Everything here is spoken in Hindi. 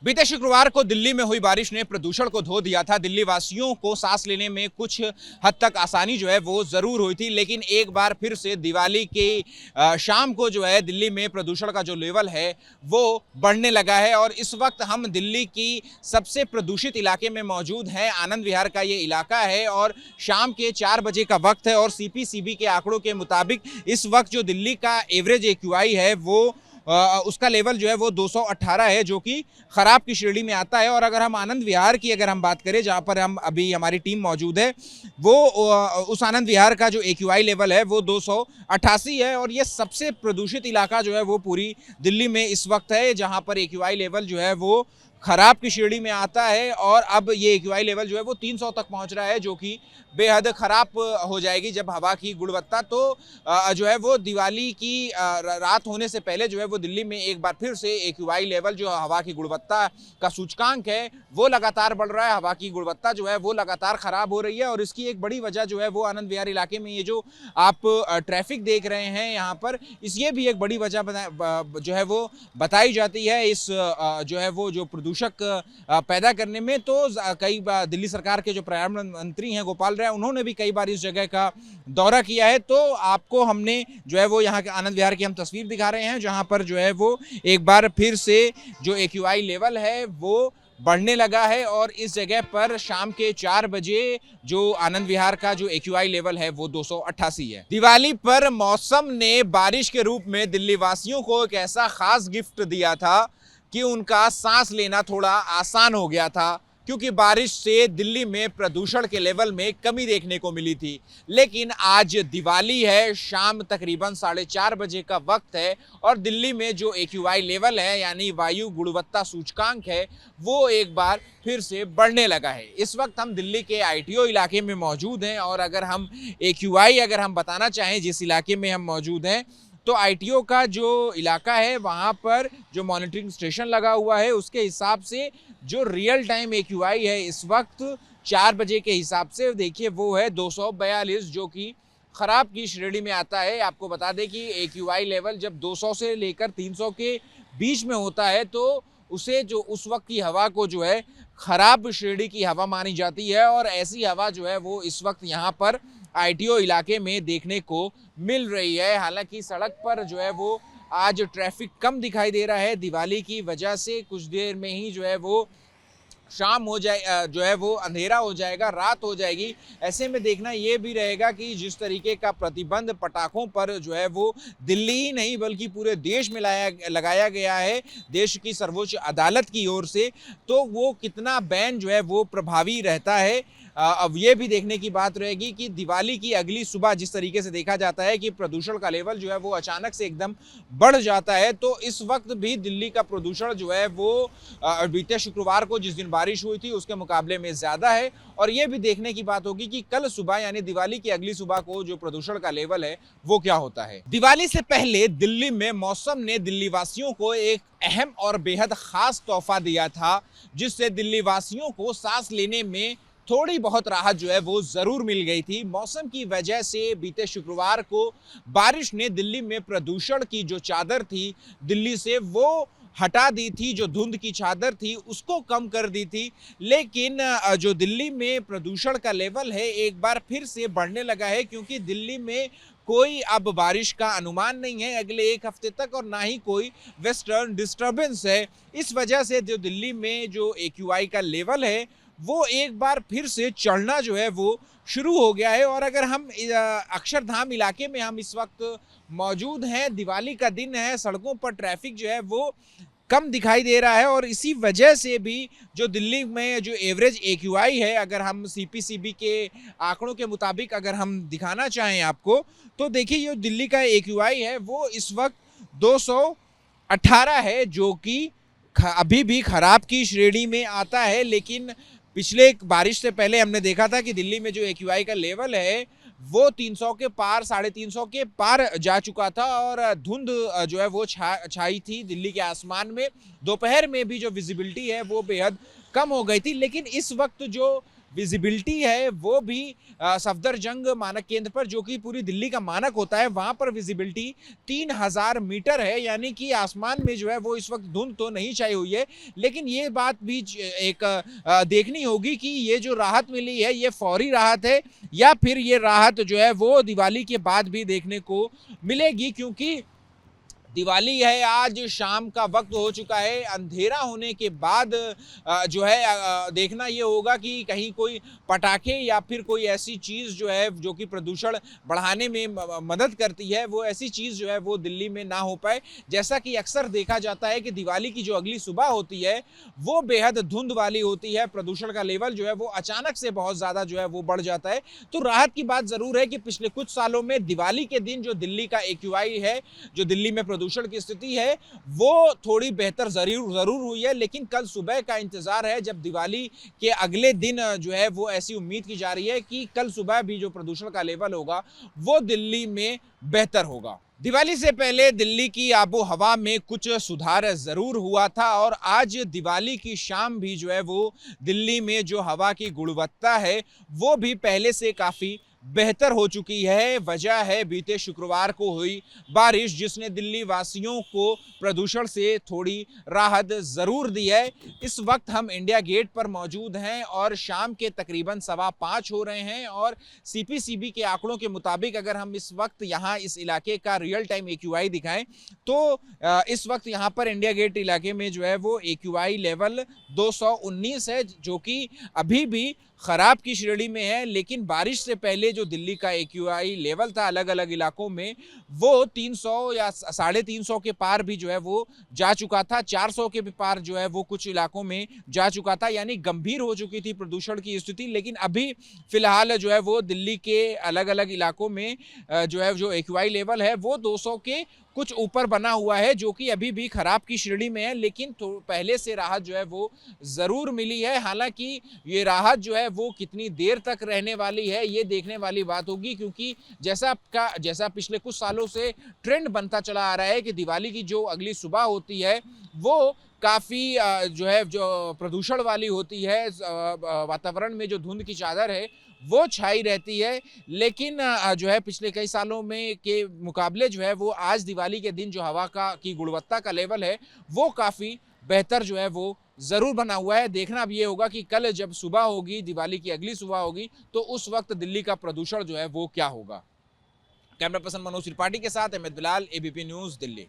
बीते शुक्रवार को दिल्ली में हुई बारिश ने प्रदूषण को धो दिया था। दिल्ली वासियों को सांस लेने में कुछ हद तक आसानी जो है वो जरूर हुई थी, लेकिन एक बार फिर से दिवाली के शाम को जो है दिल्ली में प्रदूषण का जो लेवल है वो बढ़ने लगा है। और इस वक्त हम दिल्ली की सबसे प्रदूषित इलाके में मौजूद हैं। आनंद विहार का ये इलाका है और शाम के 4 बजे का वक्त है और सीपीसीबी के आंकड़ों के मुताबिक इस वक्त जो दिल्ली का एवरेज एक्यूआई है वो उसका लेवल जो है वो 218 है, जो कि खराब की श्रेणी में आता है। और अगर हम आनंद विहार की अगर हम बात करें, जहां पर हम अभी हमारी टीम मौजूद है, वो उस आनंद विहार का जो एक्यूआई लेवल है वो 288 है। और ये सबसे प्रदूषित इलाका जो है वो पूरी दिल्ली में इस वक्त है, जहां पर एक्यूआई लेवल जो है वो खराब की श्रेणी में आता है। और अब ये एक्यूआई लेवल जो है वो 300 तक पहुंच रहा है, जो कि बेहद खराब हो जाएगी जब हवा की गुणवत्ता तो जो है वो दिवाली की रात होने से पहले जो है वो दिल्ली में एक बार फिर से एक्यूआई लेवल जो हवा की गुणवत्ता का सूचकांक है वो लगातार बढ़ रहा है। हवा की गुणवत्ता जो है वो लगातार खराब हो रही है और इसकी एक बड़ी वजह जो है वो आनंद विहार इलाके में ये जो आप ट्रैफिक देख रहे हैं यहाँ पर, ये भी एक बड़ी वजह जो है वो बताई जाती है इस जो है वो जो प्रदूषक पैदा करने में। तो कई बार दिल्ली सरकार के जो पर्यावरण मंत्री हैं गोपाल राय, उन्होंने भी कई बार इस जगह का दौरा किया है। तो आपको हमने जो है वो यहाँ के आनंद विहार की हम तस्वीर दिखा रहे हैं, जहाँ पर जो है वो एक बार फिर से जो एक्यूआई लेवल है वो बढ़ने लगा है। और इस जगह पर शाम के 4 बजे जो आनंद विहार का जो एक्यूआई लेवल है वो 288 है। दिवाली पर मौसम ने बारिश के रूप में दिल्ली वासियों को एक ऐसा खास गिफ्ट दिया था कि उनका सांस लेना थोड़ा आसान हो गया था, क्योंकि बारिश से दिल्ली में प्रदूषण के लेवल में कमी देखने को मिली थी। लेकिन आज दिवाली है, शाम तकरीबन 4:30 बजे का वक्त है और दिल्ली में जो एक्यूआई लेवल है यानी वायु गुणवत्ता सूचकांक है वो एक बार फिर से बढ़ने लगा है। इस वक्त हम दिल्ली के आईटीओ इलाके में मौजूद हैं और अगर हम एक्यूआई अगर हम बताना चाहें जिस इलाके में हम मौजूद हैं, तो आईटीओ का जो इलाका है वहाँ पर जो मॉनिटरिंग स्टेशन लगा हुआ है उसके हिसाब से जो रियल टाइम एक्यूआई है इस वक्त 4 बजे के हिसाब से देखिए वो है 242, जो कि खराब की श्रेणी में आता है। आपको बता दें कि एक्यूआई लेवल जब 200 से लेकर 300 के बीच में होता है तो उसे जो उस वक्त की हवा को जो है खराब श्रेणी की हवा मानी जाती है। और ऐसी हवा जो है वो इस वक्त यहाँ पर आईटीओ इलाके में देखने को मिल रही है। हालांकि सड़क पर जो है वो आज ट्रैफिक कम दिखाई दे रहा है दिवाली की वजह से। कुछ देर में ही जो है वो शाम हो जाए, जो है वो अंधेरा हो जाएगा, रात हो जाएगी। ऐसे में देखना ये भी रहेगा कि जिस तरीके का प्रतिबंध पटाखों पर जो है वो दिल्ली ही नहीं बल्कि पूरे देश में लगाया गया है देश की सर्वोच्च अदालत की ओर से, तो वो कितना बैन जो है वो प्रभावी रहता है। अब ये भी देखने की बात रहेगी कि दिवाली की अगली सुबह जिस तरीके से देखा जाता है कि प्रदूषण का लेवल जो है वो अचानक से एकदम बढ़ जाता है, तो इस वक्त भी दिल्ली का प्रदूषण जो है वो बीते शुक्रवार को जिस दिन बारिश हुई थी उसके मुकाबले में ज़्यादा है। और ये भी देखने की बात होगी कि कल सुबह यानी दिवाली की अगली सुबह को जो प्रदूषण का लेवल है वो क्या होता है। दिवाली से पहले दिल्ली में मौसम ने दिल्ली वासियों को एक अहम और बेहद खास तोहफा दिया था, जिससे दिल्ली वासियों को सांस लेने में थोड़ी बहुत राहत जो है वो जरूर मिल गई थी। मौसम की वजह से बीते शुक्रवार को बारिश ने दिल्ली में प्रदूषण की जो चादर थी दिल्ली से वो हटा दी थी, जो धुंध की चादर थी उसको कम कर दी थी। लेकिन जो दिल्ली में प्रदूषण का लेवल है एक बार फिर से बढ़ने लगा है, क्योंकि दिल्ली में कोई अब बारिश का अनुमान नहीं है अगले 1 हफ्ते तक और ना ही कोई वेस्टर्न डिस्टर्बेंस है। इस वजह से जो दिल्ली में जो एक्यूआई का लेवल है वो एक बार फिर से चढ़ना जो है वो शुरू हो गया है। और अगर हम अक्षरधाम इलाके में हम इस वक्त मौजूद हैं, दिवाली का दिन है, सड़कों पर ट्रैफिक जो है वो कम दिखाई दे रहा है और इसी वजह से भी जो दिल्ली में जो एवरेज एक्यूआई है, अगर हम सीपीसीबी के आंकड़ों के मुताबिक अगर हम दिखाना चाहें आपको, तो देखिए ये दिल्ली का एक्यूआई है वो इस वक्त 218 है, जो कि अभी भी खराब की श्रेणी में आता है। लेकिन पिछले बारिश से पहले हमने देखा था कि दिल्ली में जो एक्यूआई का लेवल है वो 300 के पार 350 के पार जा चुका था और धुंध जो है वो छाई थी दिल्ली के आसमान में। दोपहर में भी जो विजिबिलिटी है वो बेहद कम हो गई थी। लेकिन इस वक्त जो विजिबिलिटी है वो भी सफदरजंग मानक केंद्र पर, जो कि पूरी दिल्ली का मानक होता है, वहां पर विजिबिलिटी 3000 मीटर है। यानी कि आसमान में जो है वो इस वक्त धुंध तो नहीं छाई हुई है, लेकिन ये बात भी एक देखनी होगी कि ये जो राहत मिली है ये फौरी राहत है या फिर ये राहत जो है वो दिवाली के बाद भी देखने को मिलेगी, क्योंकि दिवाली है, आज शाम का वक्त हो चुका है। अंधेरा होने के बाद जो है देखना ये होगा कि कहीं कोई पटाखे या फिर कोई ऐसी चीज़ जो है जो कि प्रदूषण बढ़ाने में मदद करती है, वो ऐसी चीज़ जो है वो दिल्ली में ना हो पाए। जैसा कि अक्सर देखा जाता है कि दिवाली की जो अगली सुबह होती है वो बेहद धुंध वाली होती है, प्रदूषण का लेवल जो है वो अचानक से बहुत ज़्यादा जो है वो बढ़ जाता है। तो राहत की बात ज़रूर है कि पिछले कुछ सालों में दिवाली के दिन जो दिल्ली का AQI है, जो दिल्ली में प्रदूषण की स्थिति है, वो थोड़ी बेहतर जरूर हुई है। लेकिन कल सुबह का इंतजार है, जब दिवाली के अगले दिन जो है वो ऐसी उम्मीद की जा रही है कि कल सुबह भी जो प्रदूषण का लेवल होगा वो दिल्ली में बेहतर होगा। दिवाली से पहले दिल्ली की आबो हवा में कुछ सुधार जरूर हुआ था और आज दिवाली की शाम भी जो है वो दिल्ली में जो हवा की गुणवत्ता है वो भी पहले से काफी बेहतर हो चुकी है। वजह है बीते शुक्रवार को हुई बारिश, जिसने दिल्ली वासियों को प्रदूषण से थोड़ी राहत जरूर दी है। इस वक्त हम इंडिया गेट पर मौजूद हैं और शाम के तकरीबन 5:15 हो रहे हैं और CPCB के आंकड़ों के मुताबिक अगर हम इस वक्त यहाँ इस इलाके का रियल टाइम AQI दिखाएं तो इस वक्त यहाँ पर इंडिया गेट इलाके में जो है वो AQI लेवल 219 है, जो कि अभी भी खराब की श्रेणी में है। लेकिन बारिश से पहले जो दिल्ली का AQI लेवल था अलग अलग इलाकों में वो 300 या 350 के पार भी जो है वो जा चुका था, 400 के भी पार जो है वो कुछ इलाकों में जा चुका था, यानी गंभीर हो चुकी थी प्रदूषण की स्थिति। लेकिन अभी फिलहाल जो है वो दिल्ली के अलग अलग इलाकों में जो है जो AQI लेवल है वो 200 के कुछ ऊपर बना हुआ है, जो कि अभी भी खराब की श्रेणी में है। लेकिन तो पहले से राहत जो है वो जरूर मिली है। हालांकि ये राहत जो है वो कितनी देर तक रहने वाली है ये देखने वाली बात होगी, क्योंकि जैसा पिछले कुछ सालों से ट्रेंड बनता चला आ रहा है कि दिवाली की जो अगली सुबह होती है वो काफ़ी जो है जो प्रदूषण वाली होती है, वातावरण में जो धुंध की चादर है वो छाई रहती है। लेकिन जो है पिछले कई सालों में के मुकाबले जो है वो आज दिवाली के दिन जो हवा की गुणवत्ता का लेवल है वो काफ़ी बेहतर जो है वो ज़रूर बना हुआ है। देखना अब ये होगा कि कल जब सुबह होगी, दिवाली की अगली सुबह होगी, तो उस वक्त दिल्ली का प्रदूषण जो है वो क्या होगा। कैमरा पर्सन मनोज त्रिपाठी के साथ अहमद बिलाल, ABP न्यूज़, दिल्ली।